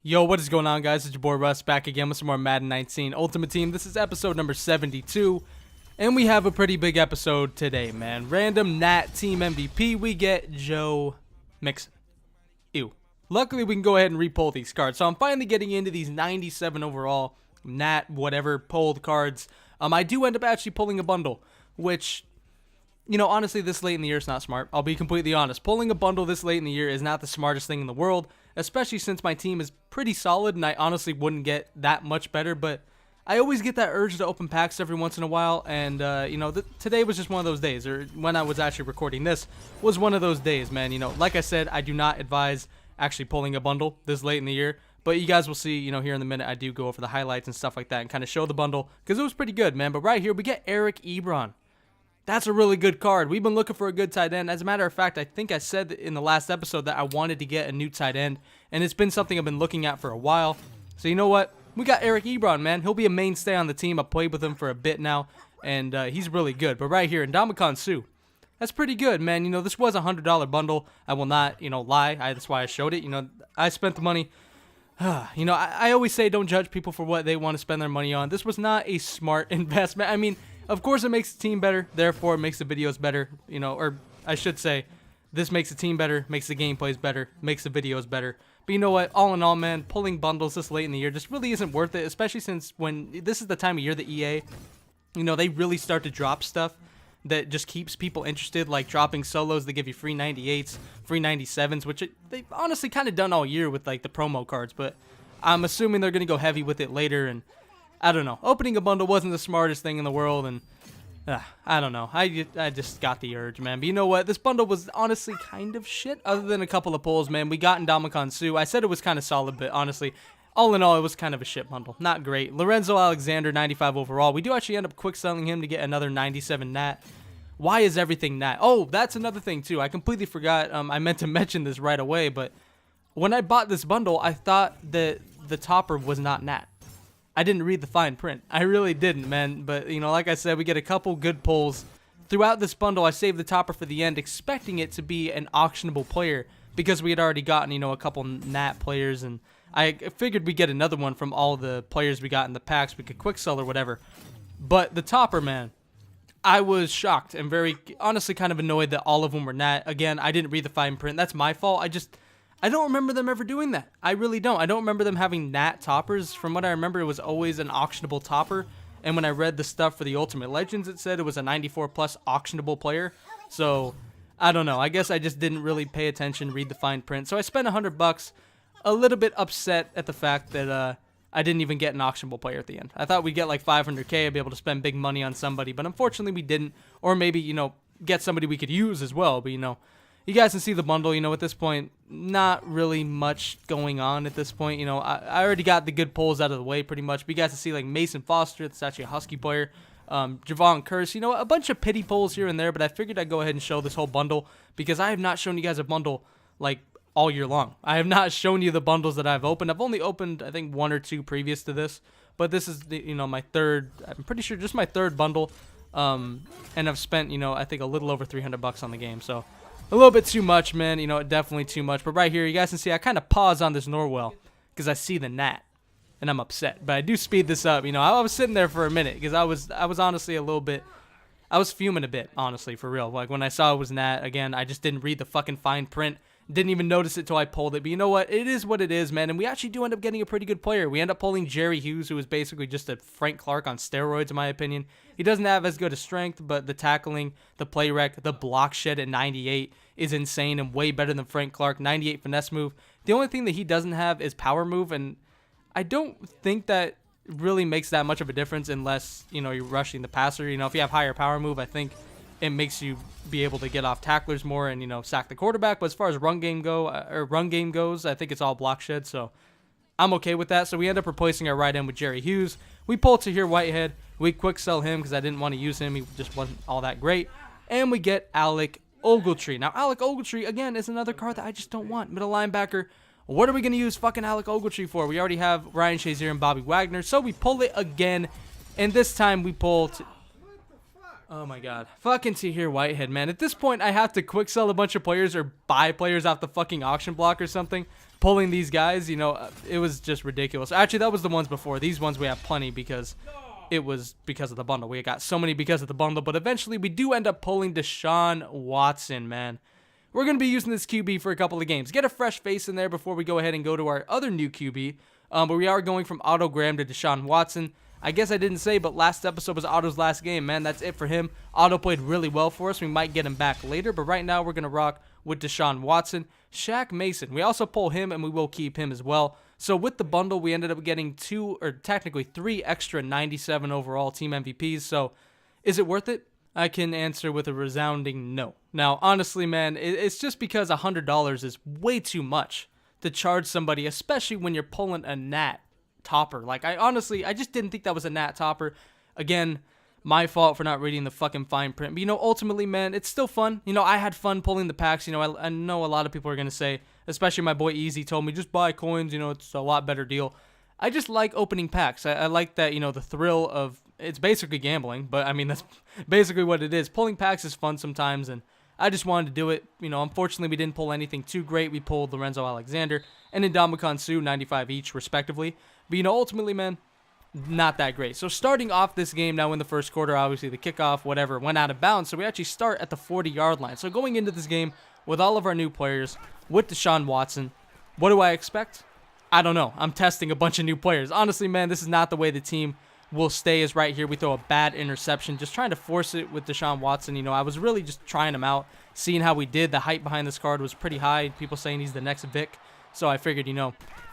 Yo, what is going on, guys? It's your boy Russ back again with some more Madden 19 Ultimate Team. This is episode number 72, and we have a pretty big episode today, man. Random Nat Team MVP, we get Joe Mixon. Ew. Luckily, we can go ahead and re-pull these cards. So I'm finally getting into these 97 overall Nat whatever pulled cards. I do end up actually pulling a bundle, which, you know, honestly, this late in the year is not smart. I'll be completely honest. Pulling a bundle this late in the year is not the smartest thing in the world, especially since my team is pretty solid and I honestly wouldn't get that much better, but I always get that urge to open packs every once in a while, and, you know, today was just one of those days, or when I was actually recording this was one of those days, man. You know, like I said, I do not advise actually pulling a bundle this late in the year, but you guys will see, you know, here in a minute, I do go over the highlights and stuff like that and kind of show the bundle, because it was pretty good, man. But right here, we get Eric Ebron. That's a really good card. We've been looking for a good tight end. As a matter of fact, I think I said in the last episode that I wanted to get a new tight end, and it's been something I've been looking at for a while. So you know what? We got Eric Ebron, man. He'll be a mainstay on the team. I've played with him for a bit now, and he's really good. But right here, Ndamukong Suh. That's pretty good, man. You know, this was a $100 bundle. I will not, you know, lie. That's why I showed it. You know, I spent the money. You know, I always say don't judge people for what they want to spend their money on. This was not a smart investment. I mean, of course it makes the team better, therefore it makes the videos better, you know, or I should say, this makes the team better, makes the gameplays better, makes the videos better. But you know what, all in all, man, pulling bundles this late in the year just really isn't worth it, especially since when this is the time of year that EA, you know, they really start to drop stuff that just keeps people interested, like dropping solos that give you free 98s, free 97s, which they've honestly kind of done all year with like the promo cards, but I'm assuming they're going to go heavy with it later, and I don't know. Opening a bundle wasn't the smartest thing in the world, and I don't know. I just got the urge, man. But you know what? This bundle was honestly kind of shit, other than a couple of pulls, man. We got Ndamukong Suh. I said it was kind of solid, but honestly, all in all, it was kind of a shit bundle. Not great. Lorenzo Alexander, 95 overall. We do actually end up quick selling him to get another 97 Nat. Why is everything Nat? Oh, that's another thing, too. I completely forgot. I meant to mention this right away, but when I bought this bundle, I thought that the topper was not Nat. I didn't read the fine print. I really didn't, man. But, you know, like I said, we get a couple good pulls. Throughout this bundle, I saved the topper for the end, expecting it to be an auctionable player because we had already gotten, you know, a couple Nat players, and I figured we'd get another one from all the players we got in the packs. We could quick sell or whatever. But the topper, man, I was shocked and very, honestly, kind of annoyed that all of them were Nat. Again, I didn't read the fine print. That's my fault. I don't remember them ever doing that. I really don't. I don't remember them having Nat toppers. From what I remember, it was always an auctionable topper. And when I read the stuff for the Ultimate Legends, it said it was a 94 plus auctionable player. So, I don't know. I guess I just didn't really pay attention, read the fine print. So I spent $100, a little bit upset at the fact that I didn't even get an auctionable player at the end. I thought we'd get like 500K, I'd be able to spend big money on somebody. But unfortunately, we didn't. Or maybe, you know, get somebody we could use as well. But, you know, you guys can see the bundle, you know, at this point, not really much going on at this point. You know, I already got the good pulls out of the way pretty much. But you guys can see, like, Mason Foster, that's actually a Husky player. Javon Curse, you know, a bunch of pity pulls here and there. But I figured I'd go ahead and show this whole bundle because I have not shown you guys a bundle, like, all year long. I have not shown you the bundles that I've opened. I've only opened, I think, one or two previous to this. But this is, you know, my third, I'm pretty sure just my third bundle. And I've spent, you know, I think a little over $300 on the game. So a little bit too much, man. You know, definitely too much. But right here, you guys can see I kind of pause on this Norwell because I see the Nat, and I'm upset. But I do speed this up. You know, I was sitting there for a minute because I was honestly a little bit, I was fuming a bit, honestly, for real. Like when I saw it was Nat, again, I just didn't read the fucking fine print. Didn't even notice it till I pulled it. But you know what? It is what it is, man. And we actually do end up getting a pretty good player. We end up pulling Jerry Hughes, who is basically just a Frank Clark on steroids, in my opinion. He doesn't have as good a strength, but the tackling, the play rec, the block shed at 98 is insane and way better than Frank Clark. 98 finesse move. The only thing that he doesn't have is power move, and I don't think that really makes that much of a difference unless, you know, you're rushing the passer. You know, if you have higher power move, I think it makes you be able to get off tacklers more and, you know, sack the quarterback. But as far as run game goes, I think it's all block shed. So I'm okay with that. So we end up replacing our right end with Jerry Hughes. We pull Tahir Whitehead. We quick sell him because I didn't want to use him. He just wasn't all that great. And we get Alec Ogletree. Now, Alec Ogletree, again, is another card that I just don't want. Middle linebacker. What are we going to use fucking Alec Ogletree for? We already have Ryan Shazier and Bobby Wagner. So we pull it again. And this time we pull Oh my god. Fucking Tahir Whitehead, man. At this point, I have to quick sell a bunch of players or buy players off the fucking auction block or something. pulling these guys, it was just ridiculous. Actually, that was the ones before. These ones we have plenty because it was because of the bundle. We got so many because of the bundle, but eventually we do end up pulling Deshaun Watson, man. We're going to be using this QB for a couple of games. Get a fresh face in there before we go ahead and go to our other new QB. But we are going from Otto Graham to Deshaun Watson. I guess I didn't say, but last episode was Otto's last game, man. That's it for him. Otto played really well for us. We might get him back later, but right now we're going to rock with Deshaun Watson. Shaq Mason, we also pull him, and we will keep him as well. So with the bundle, we ended up getting technically three extra 97 overall team MVPs. So is it worth it? I can answer with a resounding no. Now, honestly, man, it's just because $100 is way too much to charge somebody, especially when you're pulling a Nat topper. Like, I just didn't think that was a Nat topper. Again, my fault for not reading the fucking fine print. But, ultimately, man, it's still fun. I had fun pulling the packs. I know a lot of people are going to say, especially my boy Easy told me, just buy coins, it's a lot better deal. I just like opening packs. I like that, the thrill of, it's basically gambling, but, that's basically what it is. Pulling packs is fun sometimes, and I just wanted to do it. Unfortunately, we didn't pull anything too great. We pulled Lorenzo Alexander and Ndamukong Suh, 95 each, respectively. But, ultimately, man, not that great. So starting off this game now in the first quarter, obviously the kickoff, whatever, went out of bounds. So we actually start at the 40-yard line. So going into this game with all of our new players, with Deshaun Watson, what do I expect? I don't know. I'm testing a bunch of new players. Honestly, man, this is not the way the team will stay. Is right here. We throw a bad interception, just trying to force it with Deshaun Watson. I was really just trying him out, seeing how we did. The hype behind this card was pretty high. People saying he's the next Vic. So I figured,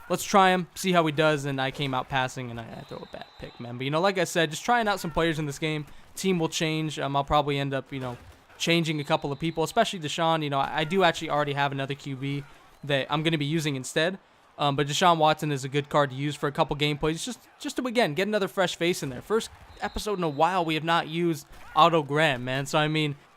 let's try him, see how he does, and I came out passing, and I throw a bad pick, man. But, like I said, just trying out some players in this game. Team will change. I'll probably end up, changing a couple of people, especially Deshaun. I do actually already have another QB that I'm going to be using instead. But Deshaun Watson is a good card to use for a couple gameplays, just to, again, get another fresh face in there. First episode in a while, we have not used Otto Graham, man. So,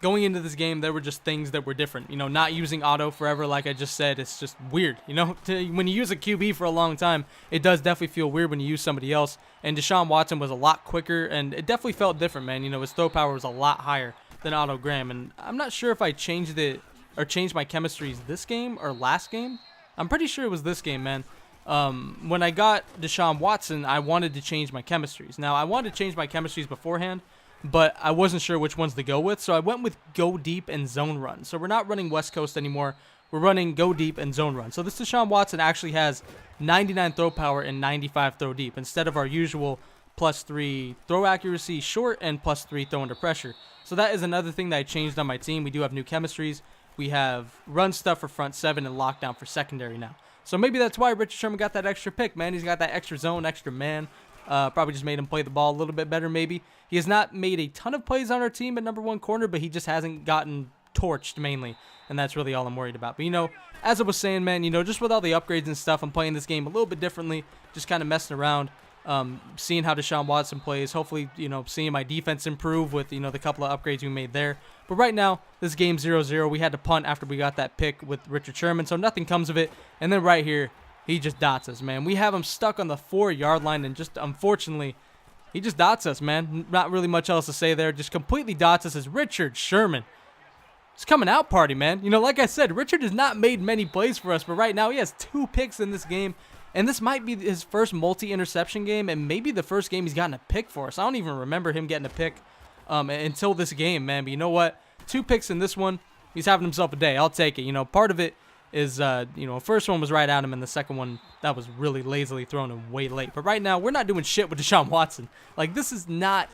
going into this game, there were just things that were different. Not using Otto forever, like I just said, it's just weird. When you use a QB for a long time, it does definitely feel weird when you use somebody else. And Deshaun Watson was a lot quicker, and it definitely felt different, man. His throw power was a lot higher than Otto Graham. And I'm not sure if I changed my chemistries this game or last game. I'm pretty sure it was this game, man. When I got Deshaun Watson, I wanted to change my chemistries. Now, I wanted to change my chemistries beforehand, but I wasn't sure which ones to go with, so I went with Go Deep and Zone Run. So we're not running West Coast anymore. We're running Go Deep and Zone Run. So this Deshaun Watson actually has 99 throw power and 95 throw deep, instead of our usual +3 throw accuracy short and +3 throw under pressure. So that is another thing that I changed on my team. We do have new chemistries. We have run stuff for front seven and lockdown for secondary now. So maybe that's why Richard Sherman got that extra pick, man. He's got that extra zone, extra man. Probably just made him play the ball a little bit better, maybe. He has not made a ton of plays on our team at number one corner, but he just hasn't gotten torched mainly. And that's really all I'm worried about. But, as I was saying, man, just with all the upgrades and stuff, I'm playing this game a little bit differently, just kind of messing around. Seeing how Deshaun Watson plays, hopefully, seeing my defense improve with, the couple of upgrades we made there. But right now, this game's 0-0. We had to punt after we got that pick with Richard Sherman, so nothing comes of it. And then right here, he just dots us, man. We have him stuck on the 4-yard line, and just, unfortunately, he just dots us, man. Not really much else to say there. Just completely dots us as Richard Sherman. It's coming out party, man. Like I said, Richard has not made many plays for us, but right now he has 2 picks in this game. And this might be his first multi-interception game, and maybe the first game he's gotten a pick for us. I don't even remember him getting a pick until this game, man. But you know what? 2 picks in this one. He's having himself a day. I'll take it. Part of it is, first one was right at him, and the second one, that was really lazily thrown and way late. But right now, we're not doing shit with Deshaun Watson. Like, this has not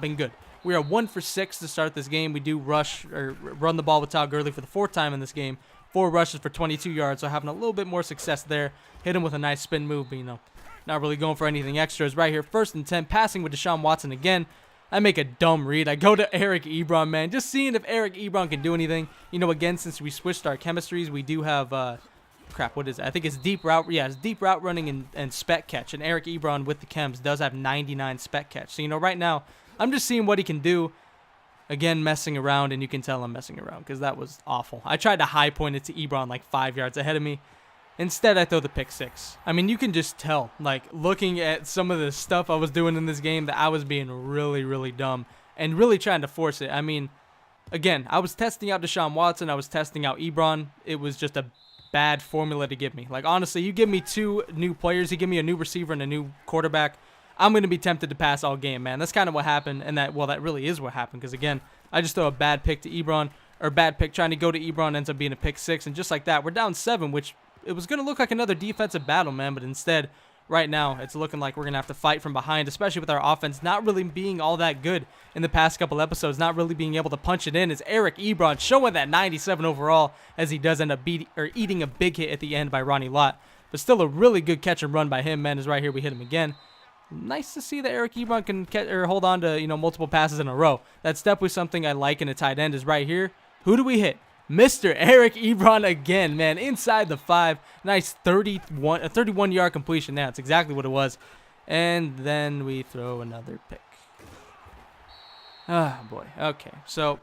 been good. We are 1 for 6 to start this game. We do run the ball with Todd Gurley for the 4th time in this game. 4 rushes for 22 yards, so having a little bit more success there. Hit him with a nice spin move, but, not really going for anything extra. It's right here, 1st and 10, passing with Deshaun Watson again. I make a dumb read. I go to Eric Ebron, man, just seeing if Eric Ebron can do anything. Again, since we switched our chemistries, we do have, what is it? I think it's deep route. Yeah, it's deep route running and spec catch, and Eric Ebron with the chems does have 99 spec catch. So, right now, I'm just seeing what he can do. Again, messing around, and you can tell I'm messing around because that was awful. I tried to high point it to Ebron like 5 yards ahead of me. Instead, I throw the pick 6. You can just tell, like, looking at some of the stuff I was doing in this game, that I was being really, really dumb and really trying to force it. Again, I was testing out Deshaun Watson. I was testing out Ebron. It was just a bad formula to give me. Like, honestly, you give me 2 new players, you give me a new receiver and a new quarterback, I'm going to be tempted to pass all game, man. That's kind of what happened, and that really is what happened, because, again, I just throw a bad pick to Ebron, or bad pick trying to go to Ebron ends up being a pick 6, and just like that, we're down 7, which it was going to look like another defensive battle, man, but instead, right now, it's looking like we're going to have to fight from behind, especially with our offense not really being all that good in the past couple episodes, not really being able to punch it in, as Eric Ebron showing that 97 overall, as he does end up eating a big hit at the end by Ronnie Lott. But still a really good catch and run by him, man, as right here we hit him again. Nice to see that Eric Ebron can hold on to, multiple passes in a row. That's definitely something I like in a tight end, is right here. Who do we hit? Mr. Eric Ebron again, man, inside the 5. Nice 31-yard completion. That's exactly what it was. And then we throw another pick. Ah, boy. Okay, so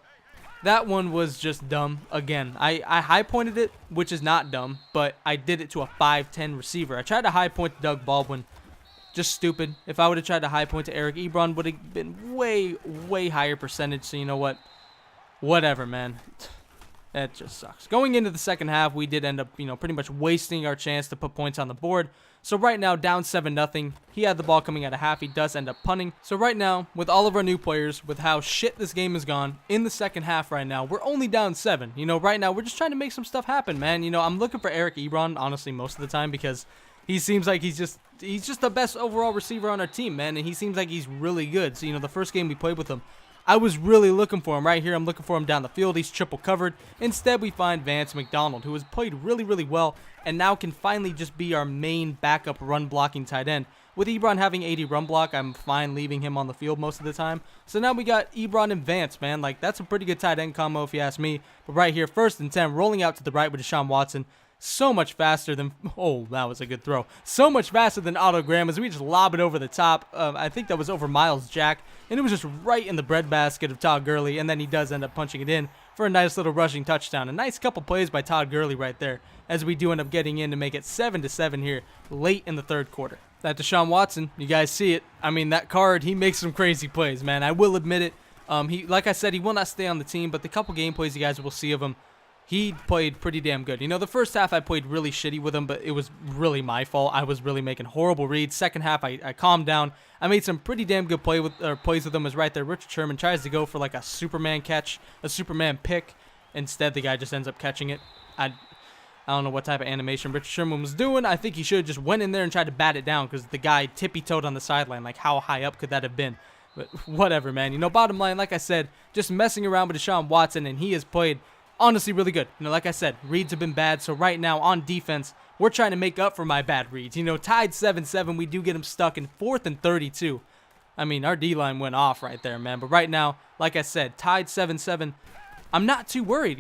that one was just dumb. Again, I high pointed it, which is not dumb, but I did it to a 5'10 receiver. I tried to high point to Doug Baldwin. Just stupid. If I would have tried to high point to Eric Ebron, would have been way, way higher percentage. So you know what? Whatever, man. That just sucks. Going into the second half, we did end up, pretty much wasting our chance to put points on the board. So right now, down 7-0. He had the ball coming out of half. He does end up punting. So right now, with all of our new players, with how shit this game has gone, in the second half right now, we're only down 7. Right now, we're just trying to make some stuff happen, man. I'm looking for Eric Ebron, honestly, most of the time, because he seems like he's just the best overall receiver on our team, man. And he seems like he's really good. So, the first game we played with him, I was really looking for him right here. I'm looking for him down the field. He's triple covered. Instead, we find Vance McDonald, who has played really, really well and now can finally just be our main backup run blocking tight end. With Ebron having 80 run block, I'm fine leaving him on the field most of the time. So now we got Ebron and Vance, man. Like, that's a pretty good tight end combo if you ask me. But right here, 1st and 10, rolling out to the right with DeShaun Watson. So much faster than, oh, that was a good throw. So much faster than Otto Graham as we just lob it over the top. I think that was over Miles Jack. And it was just right in the breadbasket of Todd Gurley. And then he does end up punching it in for a nice little rushing touchdown. A nice couple plays by Todd Gurley right there, as we do end up getting in to make it 7-7 here late in the third quarter. That DeShaun Watson, you guys see it. I mean, that card, he makes some crazy plays, man. I will admit it. Like I said, he will not stay on the team, but the couple game plays you guys will see of him, he played pretty damn good. The first half I played really shitty with him, but it was really my fault. I was really making horrible reads. Second half, I calmed down. I made some pretty damn good plays with him. As right there, Richard Sherman tries to go for like a Superman catch, a Superman pick. Instead, the guy just ends up catching it. I don't know what type of animation Richard Sherman was doing. I think he should have just went in there and tried to bat it down, because the guy tippy-toed on the sideline. Like, how high up could that have been? But whatever, man. Bottom line, like I said, just messing around with DeShaun Watson, and he has played honestly really good. Like I said, reads have been bad, so right now on defense, we're trying to make up for my bad reads. Tied 7-7, we do get him stuck in 4th and 32. I mean, our D-line went off right there, man. But right now, like I said, tied 7-7, I'm not too worried.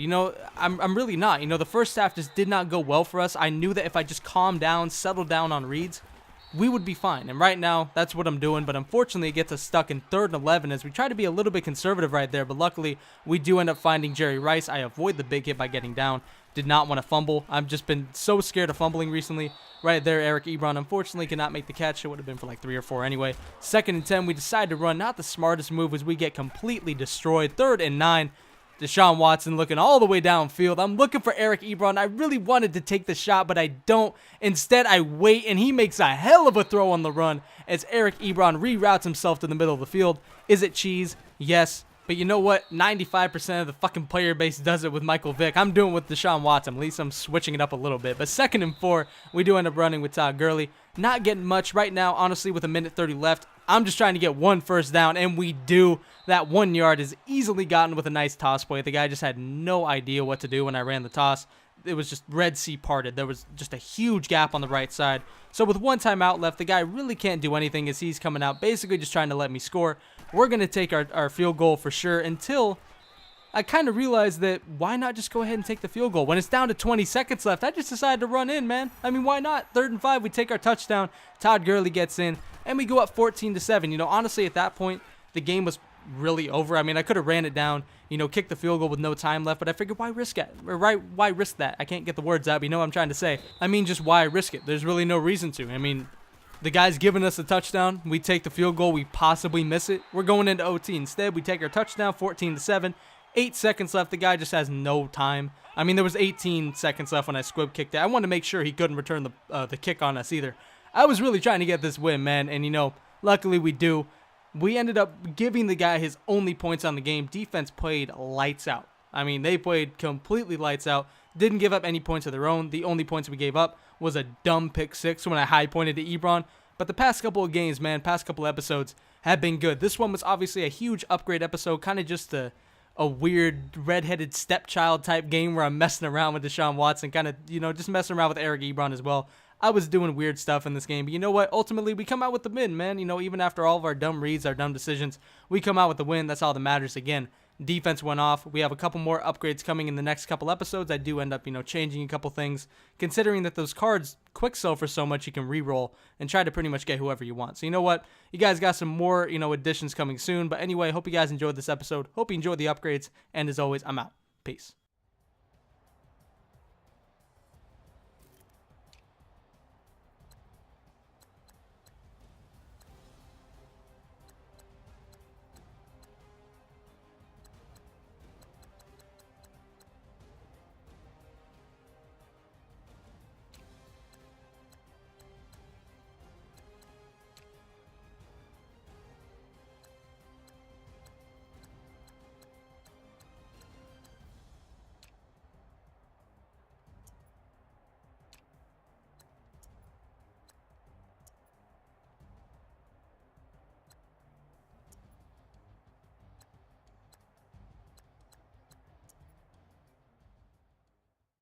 I'm really not. The first half just did not go well for us. I knew that if I just calmed down, settled down on reads, we would be fine. And right now, that's what I'm doing. But unfortunately, it gets us stuck in 3rd and 11 as we try to be a little bit conservative right there. But luckily, we do end up finding Jerry Rice. I avoid the big hit by getting down. Did not want to fumble. I've just been so scared of fumbling recently. Right there, Eric Ebron unfortunately cannot make the catch. It would have been for like 3 or 4 anyway. 2nd and 10, we decide to run. Not the smartest move as we get completely destroyed. 3rd and 9. DeShaun Watson looking all the way downfield. I'm looking for Eric Ebron. I really wanted to take the shot, but I don't. Instead, I wait, and he makes a hell of a throw on the run as Eric Ebron reroutes himself to the middle of the field. Is it cheese? Yes. But you know what? 95% of the fucking player base does it with Michael Vick. I'm doing it with DeShaun Watson. At least I'm switching it up a little bit. But 2nd and 4, we do end up running with Todd Gurley. Not getting much right now, honestly, with 1:30 left. I'm just trying to get 1 first down, and we do. That 1 yard is easily gotten with a nice toss play. The guy just had no idea what to do when I ran the toss. It was just Red Sea parted. There was just a huge gap on the right side. So with 1 timeout left, the guy really can't do anything as he's coming out, basically just trying to let me score. We're going to take our field goal for sure until I kind of realized that why not just go ahead and take the field goal? When it's down to 20 seconds left, I just decided to run in, man. I mean, why not? 3rd and 5, we take our touchdown. Todd Gurley gets in, and we go up 14-7. Honestly, at that point, the game was really over. I mean, I could have ran it down, kicked the field goal with no time left, but I figured why risk it? Or why risk that? I can't get the words out, but you know what I'm trying to say. I mean, just why risk it? There's really no reason to. I mean, the guy's giving us a touchdown. We take the field goal. We possibly miss it. We're going into OT. Instead, we take our touchdown, 14-7. 8 seconds left. The guy just has no time. I mean, there was 18 seconds left when I squib kicked it. I wanted to make sure he couldn't return the kick on us either. I was really trying to get this win, man, and luckily we do. We ended up giving the guy his only points on the game. Defense played lights out. I mean, they played completely lights out. Didn't give up any points of their own. The only points we gave up was a dumb pick six when I high pointed to Ebron. But the past couple of games, man, past couple episodes have been good. This one was obviously a huge upgrade episode, kind of just a weird redheaded stepchild type game where I'm messing around with Deshaun Watson, kind of, just messing around with Eric Ebron as well. I was doing weird stuff in this game, but you know what? Ultimately, we come out with the win, man. Even after all of our dumb reads, our dumb decisions, we come out with the win. That's all that matters. Again, defense went off. We have a couple more upgrades coming in the next couple episodes. I do end up, changing a couple things, considering that those cards quick sell for so much you can re-roll and try to pretty much get whoever you want. So you know what? You guys got some more, additions coming soon. But anyway, hope you guys enjoyed this episode. Hope you enjoyed the upgrades. And as always, I'm out. Peace.